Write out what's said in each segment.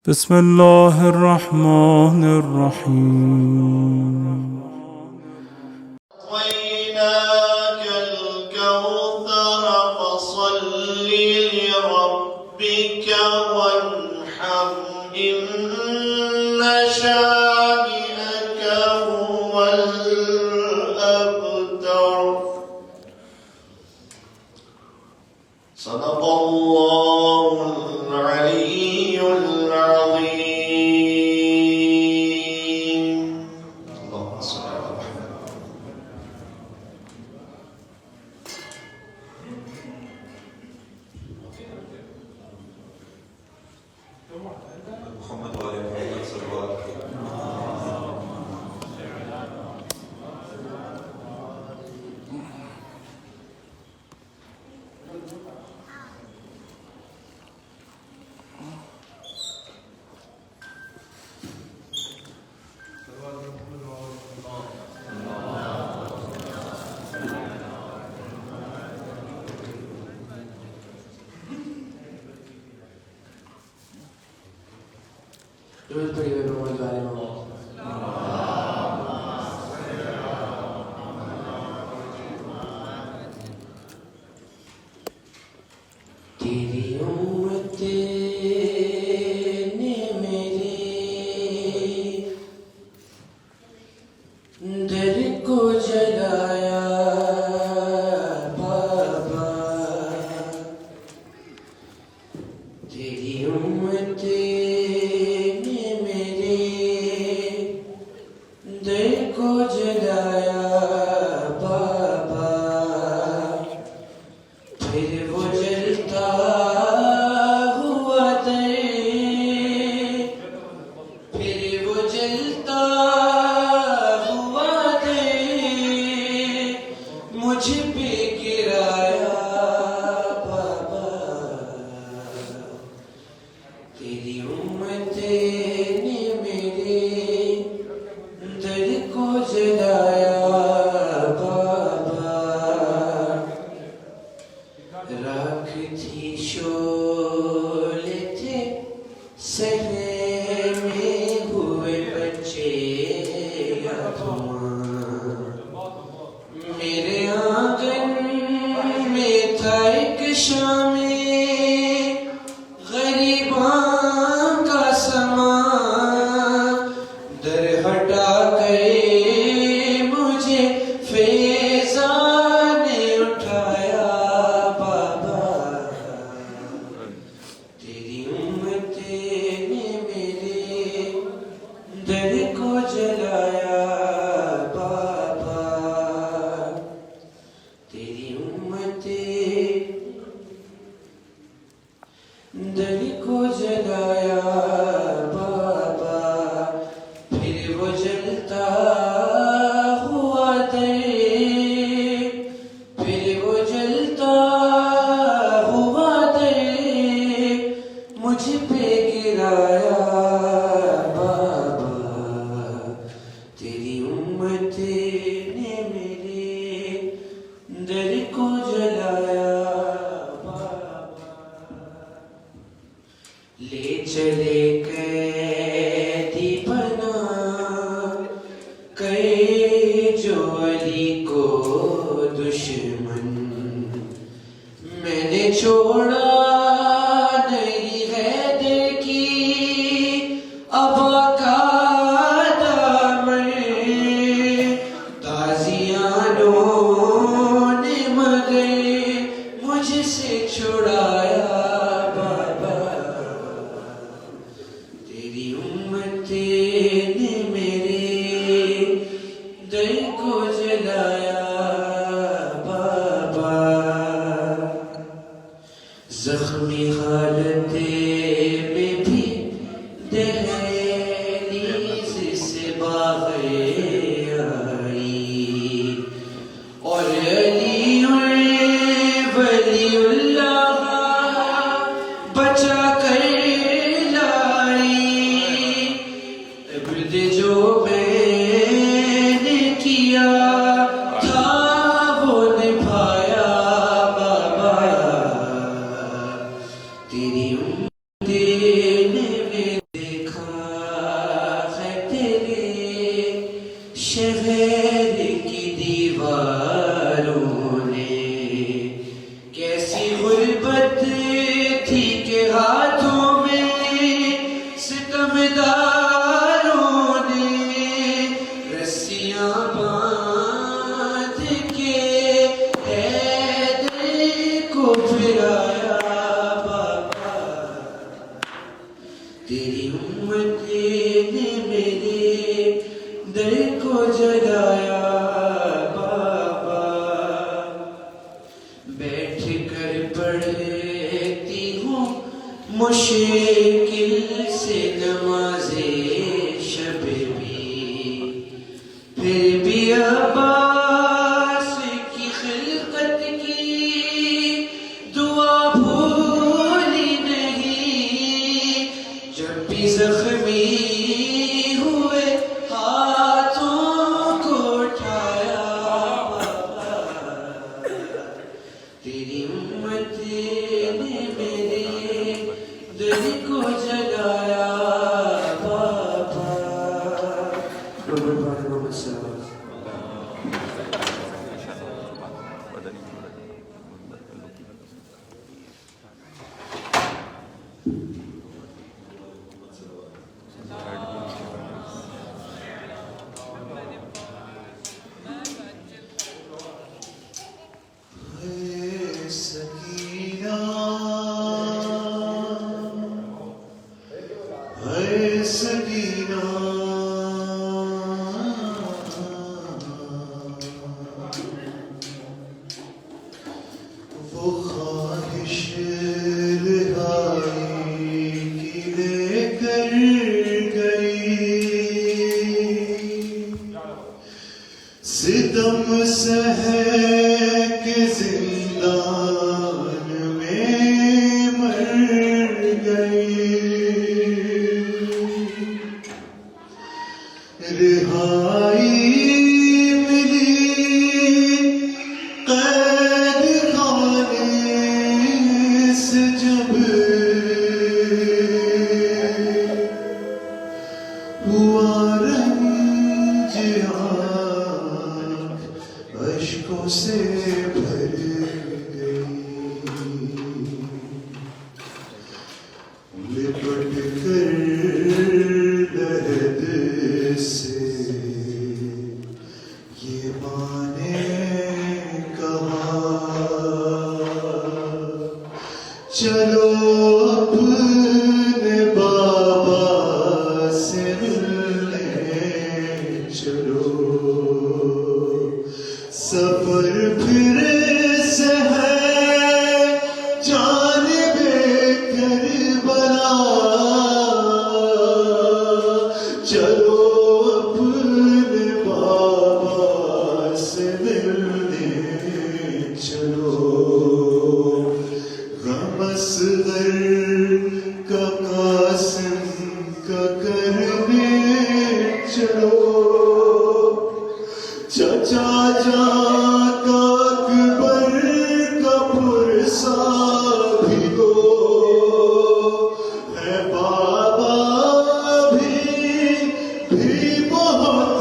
بسم اللہ الرحمن الرحیم أعطيناك الكوثر فصل لربك وانحر إن شانئك هو الأبتر صدق الله العلي العظيم. اللهم صل على محمد. محمد وآل محمد صلی اللہ علیہ وسلم. درود پڑھیے محمد والے محمد. تیری امت نے میرے در کو جلایا بابا. تیری امت دل کو جلایا بابا. پھر وہ جلتا ہوا دل، پھر وہ جلتا ہوا دل مجھ پہ گرایا بابا. تیری امت نے میرے دل کو جلایا بابا. راکھ تھی شعلے تھے سہرے میں ہوئے بچے یتیم. میرے آنگن میں تھا ایک شام غریباں کا سامان. در ہٹا کر مجھے فیضاں نے اٹھایا بابا. تیری امت نے میرے دل کو جلایا بابا. تیری امت دل کو جلایا بابا. پھر وہ جلتا ہوا دل، پھر وہ جلتا ہوا دل مجھ پہ گرایا بابا. تیری امت نے میرے دل کو جلایا بابا. لے چلے قیدی بنا کر جو علی کو دشمن. میں نے چھوڑا نہیں ہے دل کی ابا کا دامن. تازیانوں نے مگر مجھ سے چھڑایا بابا. تیری تیری امت نے میرے دل کو جلایا بابا، بیٹھ کر پڑھتی ہوں مشکل سے نماز شب بھی، پھر بھی عباس کی خلقت کی دعا بھولی نہیں، جب بھی زخمی ہوئے ہاتھوں کو اٹھایا تیری امت نے میرے دل کو جلایا بابا۔ محمد صلی اللہ علیہ وسلم۔ سکینہ ہے سکینہ، وہ خواہش رہائی کی لے کر گئی، ستم سہ کے زندان میں مر گئی، رہائی ملی قید خانے سے جب، ہوا رنج آنکھ اشکوں سے بھر گئی، لپٹ کر لحد سے یہ ماں نے کہا، چلو اپنے بابا سے ملنے چلو، سفر پھر سے ہے جانب کربلا، چلو اپنے بابا سے ملنے چلو، غم اصغر کا قاسم کا کرنے چلو، چچا جان کا اکبر کا پرسا بھی دو، ہے بابا بھی بہت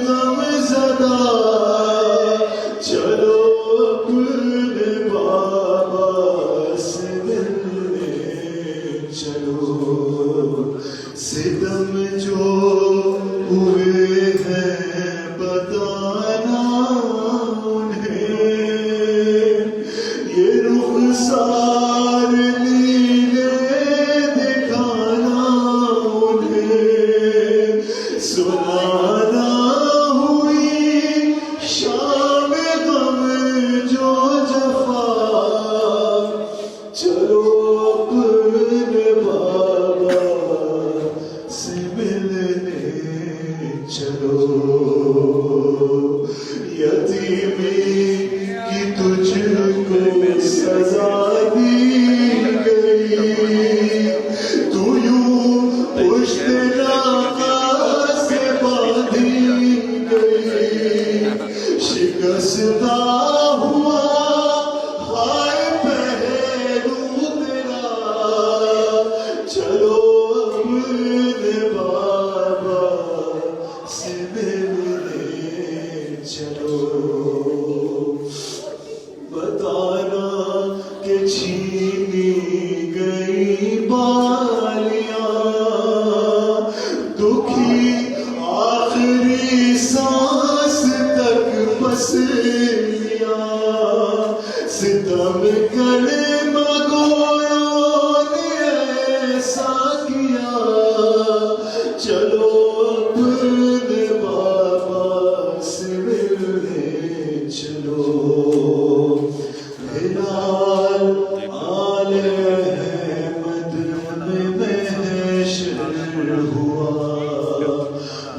غم زدہ، چلو اپنے بابا سے ملنے چلو، ستم جو ہوئے ہیں بتانا انہیں، یہ رخسار نیلے دکھانا انہیں، سنانا ہوئی شام غم جو جفا، چلو اپنے بابا سے ملنے چلو، یتیمی کی تجھ کو سزا دی گئی، تو یوں پشت ناکا سے باندھی گئی، شکستہ ہوا ہائے پہلو تیرا، چلو اپنے بابا سے ملنے چلو، بتانا کہ چھینی گئی بالیاں، دکھی آخری سانس تک پسلیاں، ستم کلمہ گویوں نے ایسا کیا، چلو اپنے بابا سے ملنے چلو ہلال آل احمد میں محشر ہوا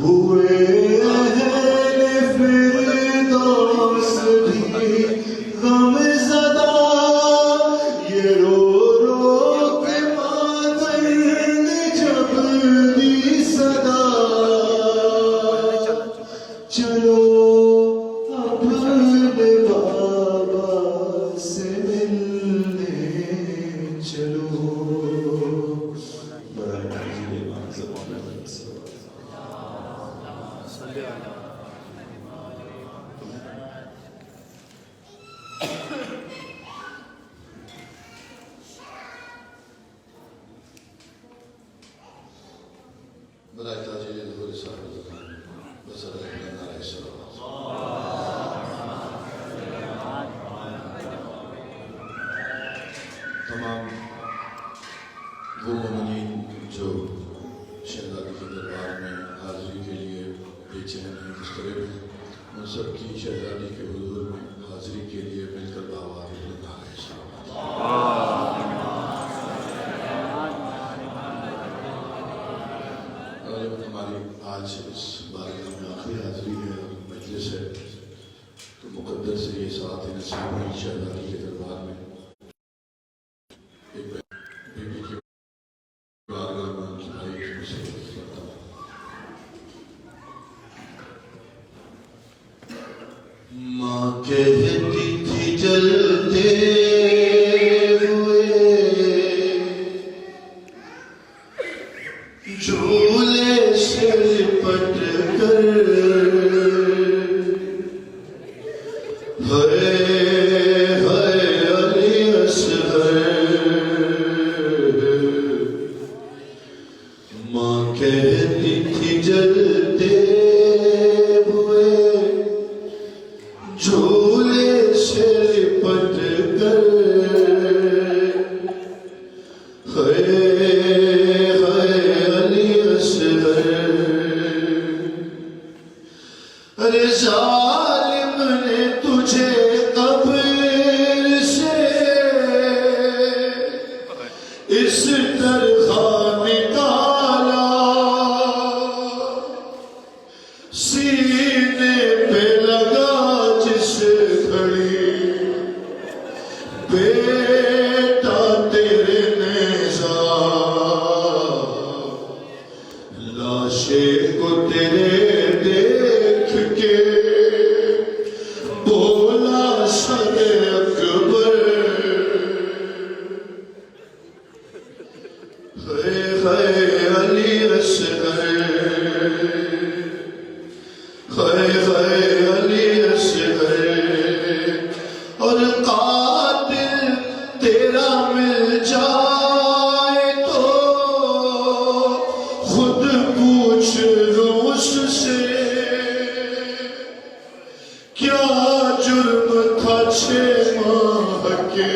ہوئے اہل فردوس بھی غم زدہ یہ رو رو کے مادر نے جب دی صدا چلو اپنے بابا سے ملنے چلو برائے تاجر ظہور صاحب الزمان بسر اپنے نعرہ صلوات تمام وہ مومنین جو شہزادی کے دربار میں حاضری کے لیے بے چین ہیں مضطرب ہیں ان سب کی شہزادی کے حضور میں حاضری کے لیے مل کر باوار نعرہ صلوات ہماری آج اس بارگاہ میں آخری حاضری ہے اور مجلس ہے تو مقدر سے یہ ساتھ نصیب ہوئی شہزادی کے دربار میں ایک بی بی کی بارگاہ میں ان کی بھائی کی مصیبت کرتا ہوں ماں کہتی تھی جلتے جھولے سے لپٹ کر ہائے علی اصغر ماں کہتی تھی جلتے ہوئے جھولے سے لپٹ کر ارے ظالم نے تجھے قبر سے اس طرح نکالا سینے پہ لگا جس گھڑی بیٹا تیرے نیزہ لاشے کو تیرے دیکھ کے بولا سر اکبر ہے علی اصغر ہے علی اصغر اور قاتل تیرا مل جائے تو خود پوچھ لو اس سے کیا جرم تھا 6 ماہ کے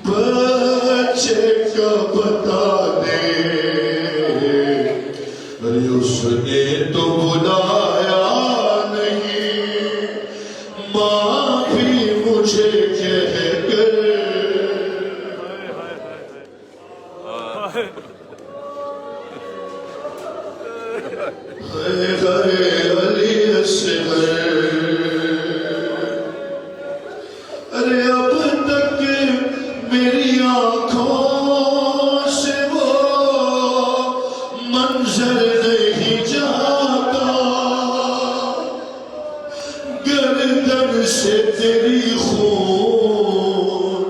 بچے کا بتا دے ارے اس نے تو بلایا نہیں ماں بھی مجھے کہہ کر علی اصغر ارے اب تک میری آنکھوں سے وہ منظر نہیں جاتا گردن سے تیری خون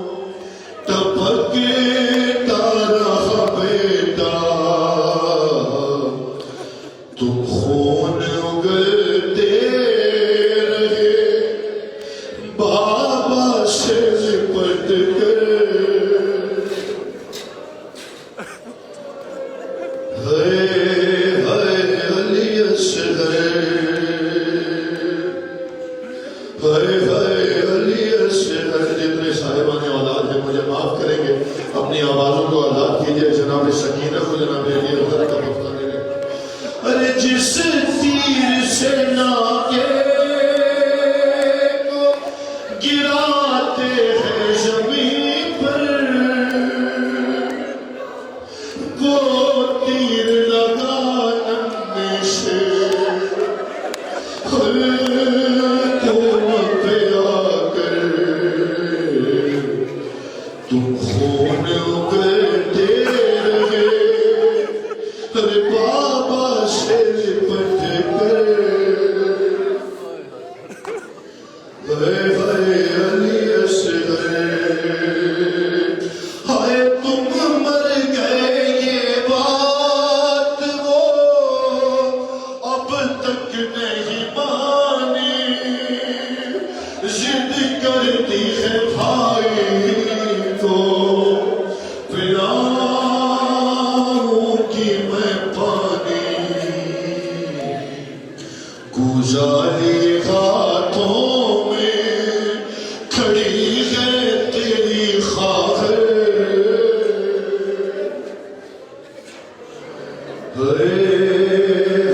ٹپکتا رہا بیٹا تم خون اگلتے رہے بابا سے لپٹ کر ہے علی اصغر ہے علی اصغر جتنے صاحبان اولاد ہیں مجھے معاف کریں گے اپنی آوازوں کو آزاد کیجئے جناب سکینہ کو جناب علی حضرت کا وقت دے تیر لگانے سے ہر قوم پہ آ کر تم خون اگلتے رہے ارے بابا سے لپٹ کر ہائے علی اصغر ہائے تم مر گئے یہ بات وہ اب تک نہیں مانی ضد کرتی ہے بھائی کو پلاؤں کی میں پانی گزاری ہاتھوں میں کھڑی ہے تیری خواہر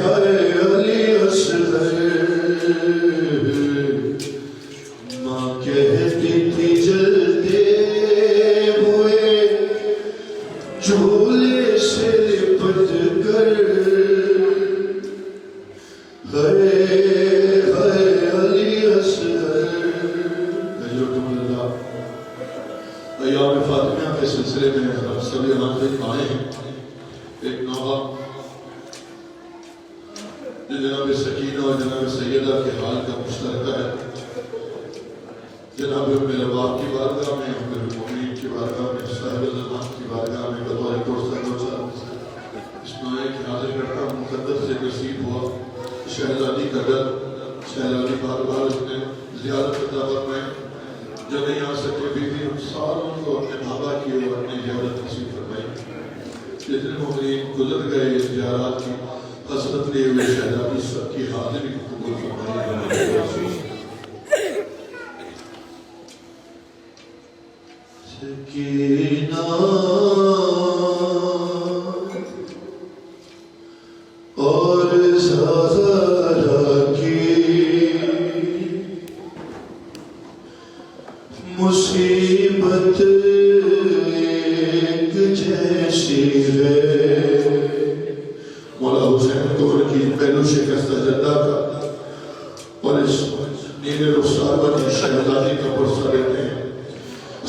ہائے علی اصغر ماں کہتی تھی جلتے ہوئے جھولے سے لپٹ کر ہائے علی اصغر حضرت اللہ ایام فاطمیہ کے سلسلے میں ہم سبھی حاضر آئے ہیں ایک نوحہ جو جناب سکینہ اور جناب سیدہ کے حال کا مشترکہ ہے جناب میرباب کی بارگاہ میں امیر المومنین کی بارگاہ میں صاحب زمان کی بارگاہ میں بطور پرسر روچہ اس نوعے کی حاضر کرتا مقدس سے نصیب ہوا شہزادی کا در شہزادی بار بار اس نے زیارت عطا فرمائے جو نہیں آ سکے بھی ان ساروں کو اپنے بھابا کی اور اپنی زیارت نصیب فرمائی جتنے مومنین گزر گئے اس زیارات کی حسرت لیے ہوئے شہزادی سب کی حاضری قبول فرمائی سکینہ اور زہرا کی مصیبت ایک جیسی ہے مولا حسین کو ان کی پہلو شکست جدہ کا اور اس نیلے رخسار بنی شہزادی کا پرسہ لیتے ہیں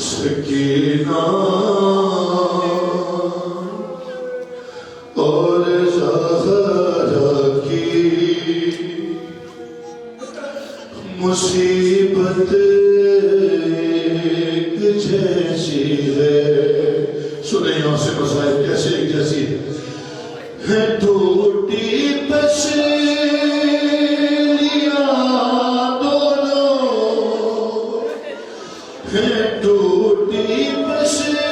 سکینہ اور زہرا کی مصیبت ایک جیسی ہے سنیں یہاں سے مسائل کیسے ایک جیسی ہے ٹوٹی پسلیاں دونوں ہے ٹوٹی پسلیاں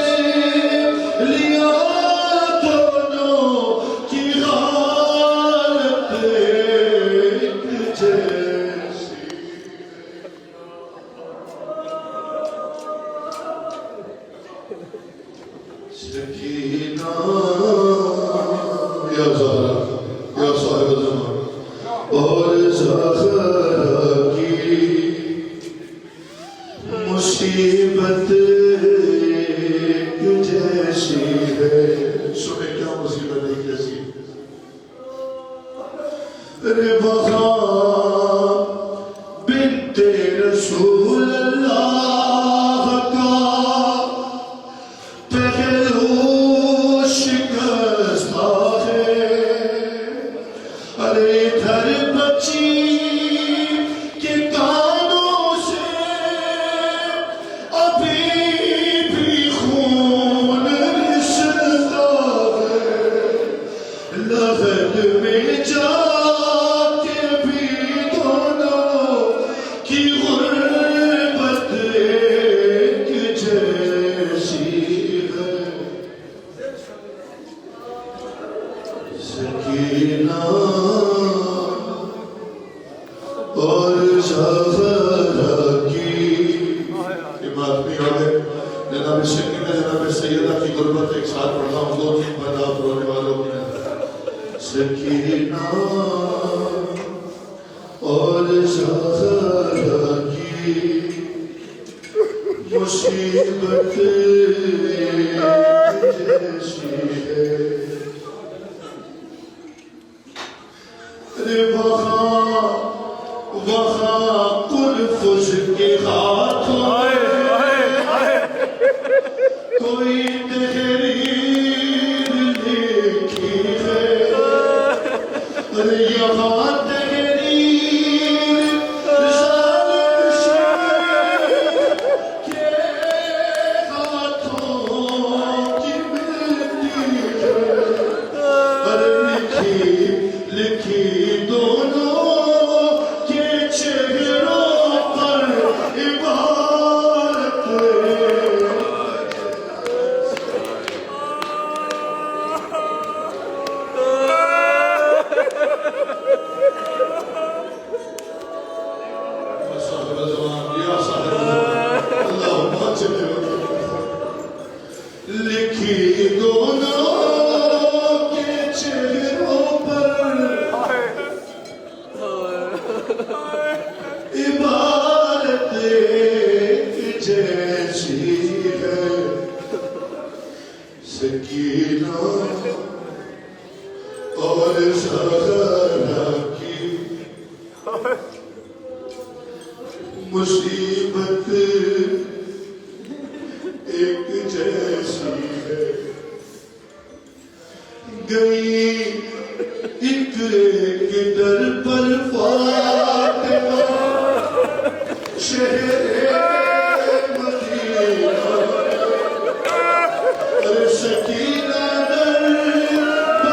دونوں کی حالت ایک جیسی سکینہ یا زہرا یا صاحب زمان اور زہرا کی مصیبت ایک جیسی ہے سنیں کیا مصیبت ایک جیسی رے بغا بنت رسول اللہ کا پہلو شکستہ ہے ارے ادھر بچی کے کانوں سے ابھی بھی خون رستا ہے لغت میں جا کے بھی دونوں کی غربت ایک جیسی ہے سکینہ اور زہرا کی یہ بات نہیں ہو گئے جناب سکینہ جناب سیدہ کی غربت ایک ساتھ پڑھا ہوں دو تین برداف رونے والوں کی سکینہ اور زہرا کی مصیبت ایک جیسی ہے ہے ارے یہاں تحریر ظالم شہر کے ہاتھوں کی ملتی ہے ارے لکھی دونوں کے چہروں پر عبارت صاحب زمان یا صاحب اللہم چلے لکھی دونوں کے چہروں پر عبارت جیسی ہے سکینہ اور زہرا کی مصیبت ایک جیسی ہے گئی ایک در پر فاطمہ شہر مدینہ اور سکینہ در پر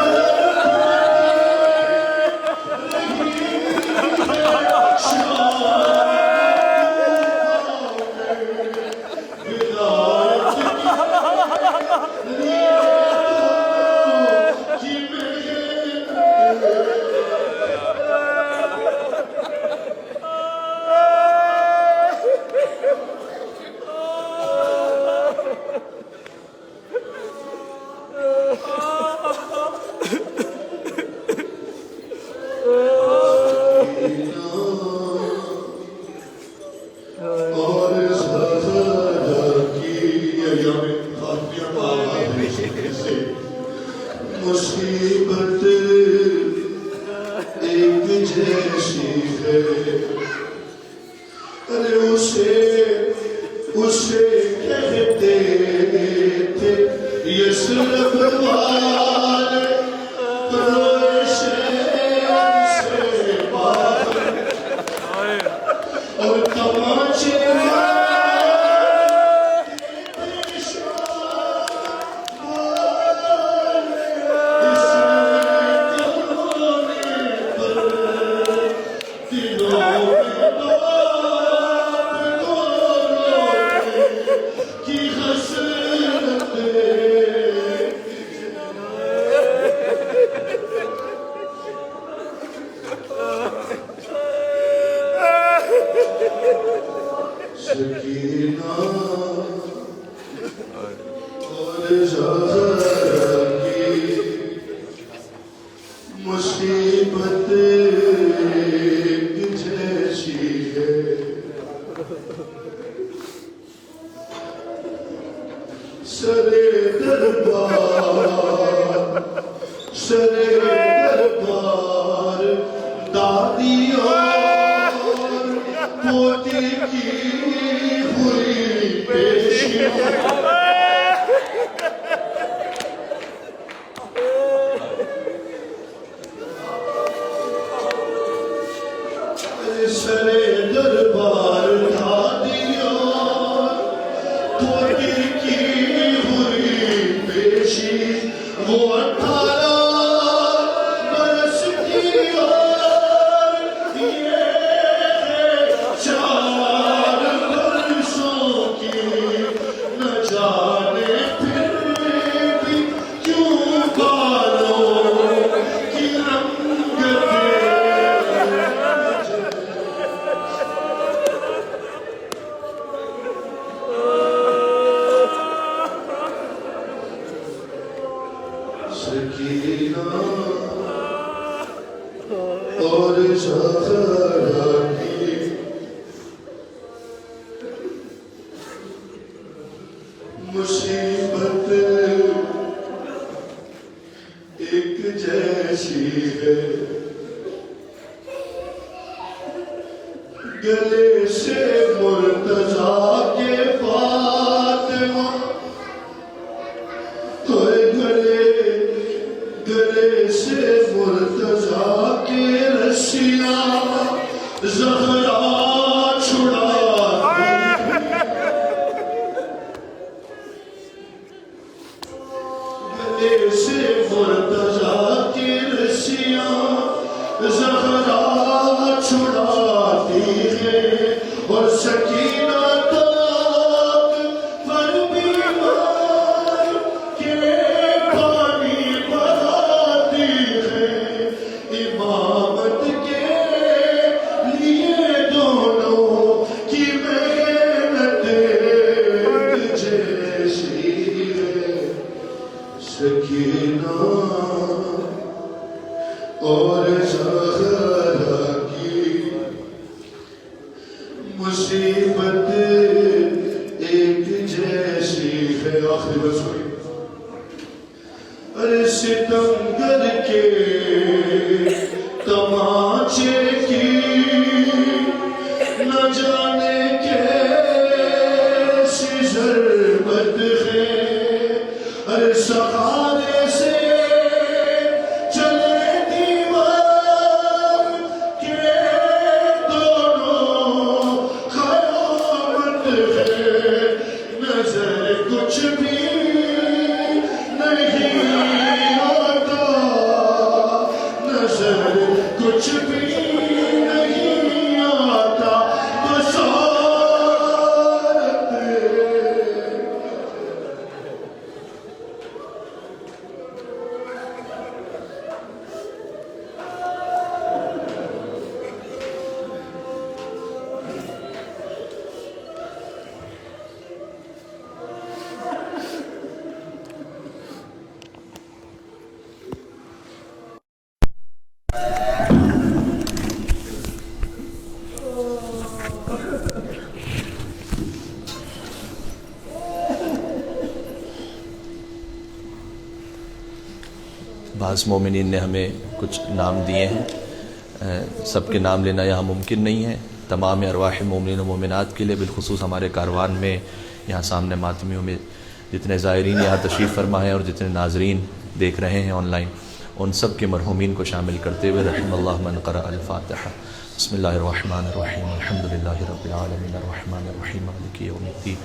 اور زہرا کی ایام فاطمیہ پاک سے مصیبت ایک جیسی ہے ارے اسے کہتے تھے یثرب والے روئے شہر سے باہر اور تماچے سکینہ اور زہرا کی مصیبت ایک جیسی ہے سر دربار دادی اور پوتی کی ہوئی پیشی سر دربار دادی اور پوتی کی ہوئی پیشی وہ 18 برس کی اور یہ 4 برسوں کی نہ جانے پھر بھی کیوں بالوں کی رنگت سکینہ اور زہرا کی مصیبت ایک جیسی ہے گلے سے مرتضیٰ کے فاطمہ گلے گلے سے مرتضیٰ کی رسیاں زہرا چھڑاتی گلے سے مرتضیٰ کی رسیاں زہرا چھڑاتی ہے اور سکینہ طلاق پر بیمار کے پانی بہاتی ہے امامت کے لیے دونوں کی محنت جیسی ہے سکینہ اور زہرا کی مصیبت ایک جیسی ہے آخری بسوئی ارے ستمگر کے تماچے کی نہ جانے کیسی ضربت ہے ارے سہارے سے کچھ بھی نہیں آتا بصارت بعض مومنین نے ہمیں کچھ نام دیے ہیں، سب کے نام لینا یہاں ممکن نہیں ہے۔ تمام ارواح مومنین و مومنات کے لیے، بالخصوص ہمارے کاروان میں یہاں سامنے ماتمیوں میں جتنے زائرین یہاں تشریف فرما ہیں اور جتنے ناظرین دیکھ رہے ہیں آن لائن، ان سب کے مرحومین کو شامل کرتے ہوئے رحم اللہ من قرأ الفاتحہ۔ بسم اللہ الرحمن الرحیم، الحمدللہ رب العالمین، الرحمن الرحیم، مالک یوم الدین،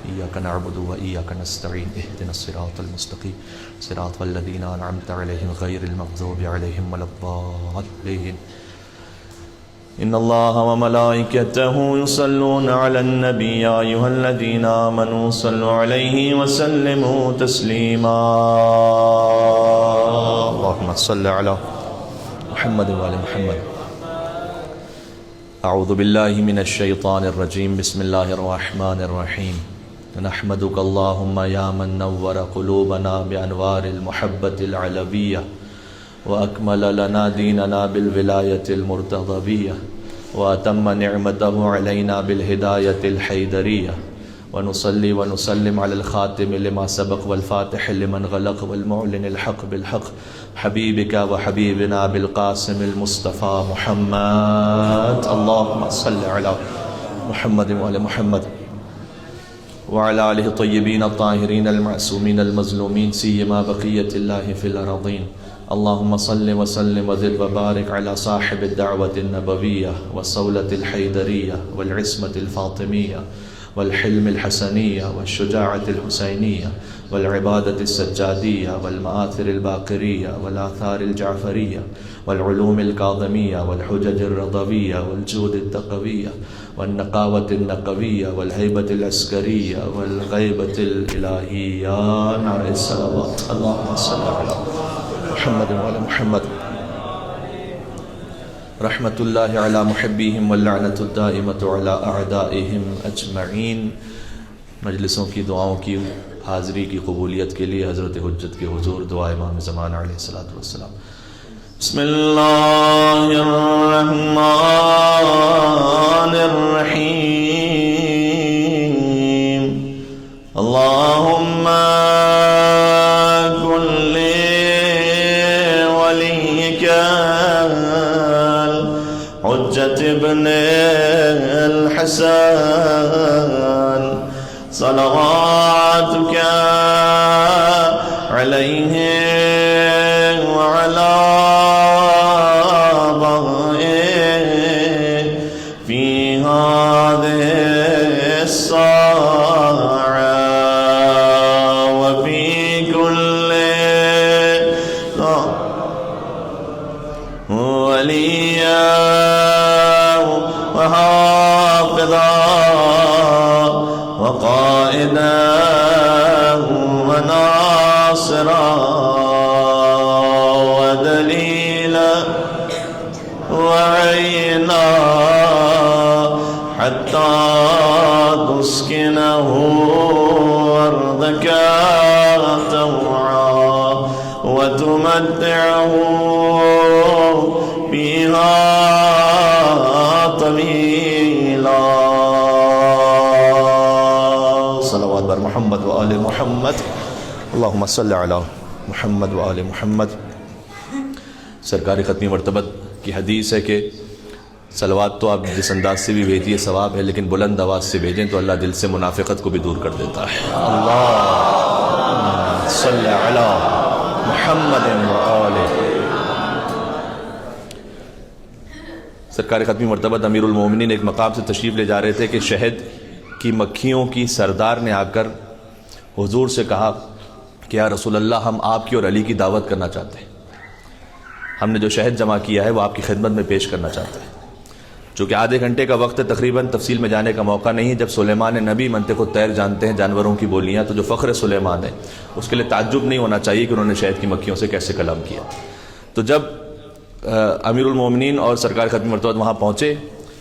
ایاک نعبد و ایاک نستعین، اہدنا الصراط المستقیم، صراط الذین انعمت علیہم غیر المغضوب علیہم ولا الضالین۔ ان اللہ وملائکتہ یصلون علی النبی یا ایھا الذین آمنوا صلوا علیہ وسلموا تسلیما۔ اللہم صل علی محمد وعلی محمد۔ اعوذ باللہ من الشیطان الرجیم، بسم اللہ الرحمن الرحیم۔ نحمدک اللہم یا من نور قلوبنا بانوار المحبت العلویہ وأكمل لنا ديننا بالولاية المرتضوية وأتم نعمته علينا بالهداية الحيدرية، ونصلي ونسلم على الخاتم لما سبق والفاتح لمن غلق والمعلن الحق بالحق، حبيبك وحبيبنا بالقاسم المصطفى محمد۔ اللهم صل على محمد وعلى محمد وعلى آله الطيبين الطاهرين المعصومين المظلومين، سيما بقية الله في الأراضين۔ اللهم صل وسلم وزد وبارك على صاحب الدعوة النبوية والصولة الحيدرية والعصمة الفاطمية والحلم الحسنية والشجاعة الحسينية والعبادة السجادية والمآثر الباقرية والآثار الجعفرية والعلوم الكاظمية والحجج الرضوية والجود التقوية والنقاوة النقوية والهيبة العسكرية والغيبة الإلهية، نعم الصلوات۔ اللهم صل على محمد وعلى محمد۔ رحمت اللہ علی محبیہم واللعنۃ الدائمۃ علی اعدائہم اجمعین۔ مجلسوں کی دعاؤں کی حاضری کی قبولیت کے لیے حضرت حجت کے حضور دعا امام زمان علیہ الصلوۃ والسلام۔ بسم اللہ الرحمن الرحیم۔ اللہم حجت ابن الحسن صلواتك عليه وعلى على بغائه في هذه الساعة وفي كل وليا وحافظا وقائدا وناصرا ودليلا وعينا حتى تسكنه أرضك طوعا وتمتعه فيها طويلا. صلوات بر محمد و آل محمد. اللہم صلی علی محمد و آل محمد. سرکار ختمی مرتبت کی حدیث ہے کہ صلوات تو آپ جس انداز سے بھی بھیجیے ثواب ہے، لیکن بلند آواز سے بھیجیں تو اللہ دل سے منافقت کو بھی دور کر دیتا ہے. اللہم صلی علی محمد و آل. سرکار ختمی مرتبت امیر المومنین ایک مقام سے تشریف لے جا رہے تھے کہ شہد کی مکھیوں کی سردار نے آ کر حضور سے کہا کہ یا رسول اللہ، ہم آپ کی اور علی کی دعوت کرنا چاہتے ہیں. ہم نے جو شہد جمع کیا ہے وہ آپ کی خدمت میں پیش کرنا چاہتے ہیں. چونکہ آدھے گھنٹے کا وقت ہے، تقریباً تفصیل میں جانے کا موقع نہیں ہے. جب سلیمان نبی منطق الطیر جانتے ہیں، جانوروں کی بولیاں، تو جو فخر سلیمان ہے اس کے لیے تعجب نہیں ہونا چاہیے کہ انہوں نے شہد کی مکھیوں سے کیسے کلام کیا. تو جب امیر المومنین اور سرکار ختمی مرتبت وہاں پہنچے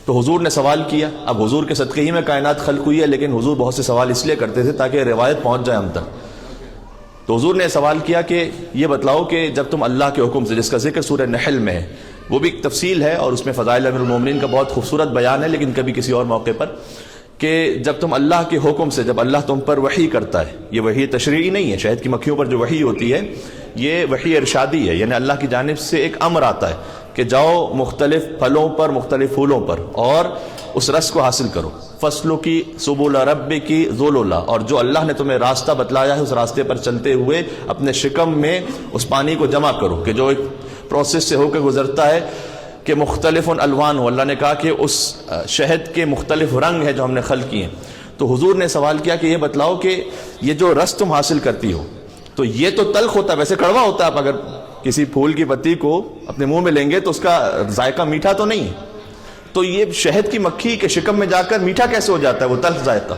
تو حضور نے سوال کیا. اب حضور کے صدقے ہی میں کائنات خلق ہوئی ہے، لیکن حضور بہت سے سوال اس لیے کرتے تھے تاکہ روایت پہنچ جائے ہم تک. تو حضور نے سوال کیا کہ یہ بتلاؤ کہ جب تم اللہ کے حکم سے، جس کا ذکر سورہ نحل میں ہے، وہ بھی ایک تفصیل ہے اور اس میں فضائل امیر المومنین کا بہت خوبصورت بیان ہے، لیکن کبھی کسی اور موقع پر، کہ جب تم اللہ کے حکم سے، جب اللہ تم پر وحی کرتا ہے، یہ وحی تشریعی نہیں ہے، شہد کی مکھیوں پر جو وحی ہوتی ہے یہ وحی ارشادی ہے، یعنی اللہ کی جانب سے ایک امر آتا ہے کہ جاؤ مختلف پھلوں پر، مختلف پھولوں پر اور اس رس کو حاصل کرو. فصلوں کی سبل رب کی ذللا، اور جو اللہ نے تمہیں راستہ بتلایا ہے اس راستے پر چلتے ہوئے اپنے شکم میں اس پانی کو جمع کرو، کہ جو ایک پروسیس سے ہو کے گزرتا ہے کہ مختلف الوان ہو. اللہ نے کہا کہ اس شہد کے مختلف رنگ ہیں جو ہم نے خلق کیے ہیں. تو حضور نے سوال کیا کہ یہ بتلاؤ کہ یہ جو رس تم حاصل کرتی ہو تو یہ تو تلخ ہوتا ہے، ویسے کڑوا ہوتا ہے. آپ اگر کسی پھول کی پتی کو اپنے منہ میں لیں گے تو اس کا ذائقہ میٹھا تو نہیں ہے، تو یہ شہد کی مکھی کے شکم میں جا کر میٹھا کیسے ہو جاتا ہے، وہ تلخ ذائقہ.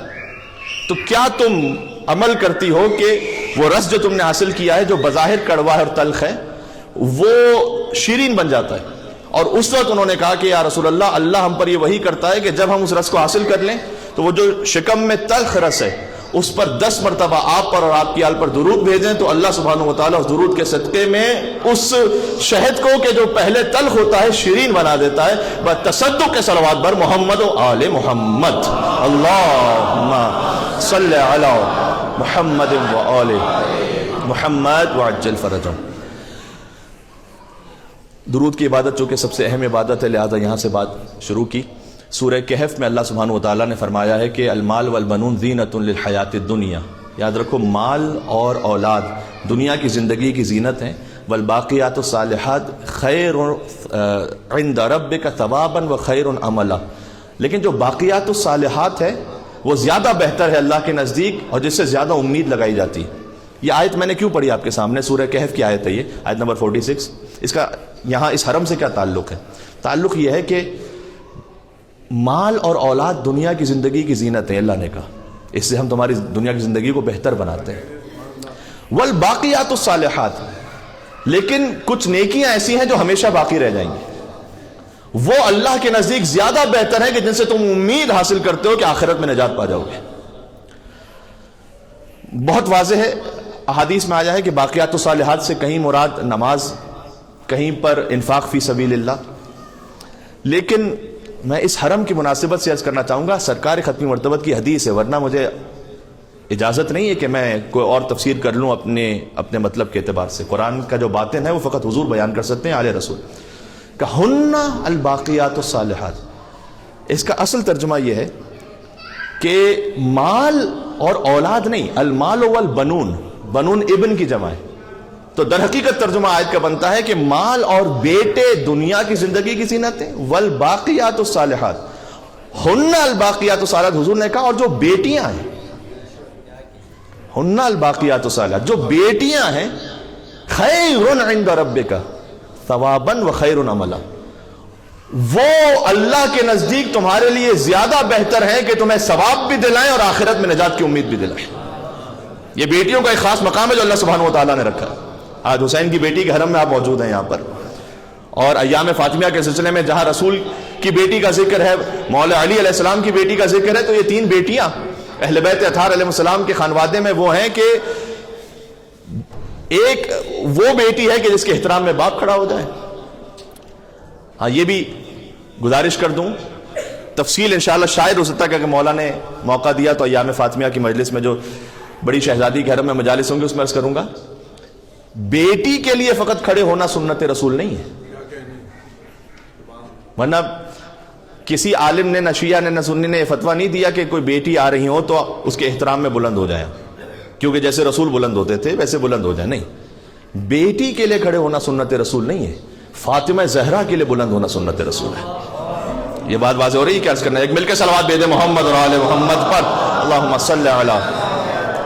تو کیا تم عمل کرتی ہو کہ وہ رس جو تم نے حاصل کیا ہے، جو بظاہر کڑوا ہے اور تلخ ہے، وہ شیرین بن جاتا ہے. اور اس وقت انہوں نے کہا کہ یا رسول اللہ، اللہ ہم پر یہ وحی کرتا ہے کہ جب ہم اس رس کو حاصل کر لیں تو وہ جو شکم میں تلخ رس ہے اس پر 10 مرتبہ آپ پر اور آپ کی آل پر درود بھیجیں تو اللہ سبحانہ وتعالیٰ اس درود کے صدقے میں اس شہد کو کہ جو پہلے تلخ ہوتا ہے شیرین بنا دیتا ہے. تصدق کے صلوات بر محمد و آل محمد. اللہم صلی علی محمد و آل محمد وعجل فرجهم. درود کی عبادت چونکہ سب سے اہم عبادت ہے، لہذا یہاں سے بات شروع کی. سورہ کہف میں اللہ سبحانہ وتعالیٰ نے فرمایا ہے کہ المال والبنون زینۃ للحیات الدنیا. یاد رکھو، مال اور اولاد دنیا کی زندگی کی زینت ہیں. والباقیات الصالحات خیر عند ربک ثوابا وخیر عملا. لیکن جو باقیات الصالحات ہے وہ زیادہ بہتر ہے اللہ کے نزدیک اور جس سے زیادہ امید لگائی جاتی ہے. یہ آیت میں نے کیوں پڑھی آپ کے سامنے؟ سورہ کہف کی آیت ہے یہ، آیت نمبر 46. اس کا یہاں اس حرم سے کیا تعلق ہے؟ تعلق یہ ہے کہ مال اور اولاد دنیا کی زندگی کی زینت ہے. اللہ نے کہا اس سے ہم تمہاری دنیا کی زندگی کو بہتر بناتے ہیں. والباقیات الصالحات، لیکن کچھ نیکیاں ایسی ہیں جو ہمیشہ باقی رہ جائیں گی، وہ اللہ کے نزدیک زیادہ بہتر ہیں کہ جن سے تم امید حاصل کرتے ہو کہ آخرت میں نجات پا جاؤ گے. بہت واضح ہے، احادیث میں آیا ہے کہ باقیات الصالحات سے کہیں مراد نماز، کہیں پر انفاق فی سبیل اللہ. لیکن میں اس حرم کی مناسبت سے عرض کرنا چاہوں گا، سرکار ختمی مرتبت کی حدیث ہے، ورنہ مجھے اجازت نہیں ہے کہ میں کوئی اور تفسیر کر لوں اپنے مطلب کے اعتبار سے. قرآن کا جو باتیں ہیں وہ فقط حضور بیان کر سکتے ہیں، آل رسول. کہن الباقیات الصالحات، اس کا اصل ترجمہ یہ ہے کہ مال اور اولاد نہیں، المال والبنون، بنون ابن کی جمع ہے. تو تو در حقیقت ترجمہ آیت کا بنتا ہے کہ مال اور بیٹے دنیا کی زندگی کی زینت ہیں، والباقیات الصالحات ہن الباقیات الصالحات، حضور نے کہا اور جو بیٹیاں ہیں، ہن الباقیات الصالحات، جو بیٹیاں ہیں، خیر عند ربک ثوابا وخیر عملا، وہ اللہ کے نزدیک تمہارے لیے زیادہ بہتر ہیں کہ تمہیں ثواب بھی دلائیں اور آخرت میں نجات کی امید بھی دلائیں۔ یہ بیٹیوں کا ایک خاص مقام ہے جو اللہ سبحانہ و تعالیٰ نے رکھا ہے۔ آج حسین کی بیٹی کے حرم میں آپ موجود ہیں یہاں پر، اور ایام فاطمیہ کے سلسلے میں جہاں رسول کی بیٹی کا ذکر ہے، مولا علی علیہ السلام کی بیٹی کا ذکر ہے، تو یہ تین بیٹیاں اہل بیت اطہار علیہ السلام کے خانوادے میں وہ ہیں کہ ایک وہ بیٹی ہے کہ جس کے احترام میں باپ کھڑا ہو جائے۔ ہاں یہ بھی گزارش کر دوں، تفصیل انشاءاللہ شاید ہو سکتا ہے کہ اگر مولا نے موقع دیا تو ایام فاطمیہ کی مجلس میں جو بڑی شہزادی کے حرم میں مجالس ہوں گے اس میں عرض کروں گا، بیٹی کے لیے فقط کھڑے ہونا سنت رسول نہیں ہے، ورنہ کسی عالم نے، نہ شیعہ نے، نہ سنی نے یہ فتویٰ نہیں دیا کہ کوئی بیٹی آ رہی ہو تو اس کے احترام میں بلند ہو جائے، کیونکہ جیسے رسول بلند ہوتے تھے ویسے بلند ہو جائے۔ نہیں، بیٹی کے لیے کھڑے ہونا سنت رسول نہیں ہے، فاطمہ زہرا کے لیے بلند ہونا سنت رسول ہے۔ یہ بات واضح ہو رہی ہے، کیا عرض کرنا ہے؟ ایک مل کے صلوات بھیجیں محمد اور آل محمد پر، اللہم صلی علی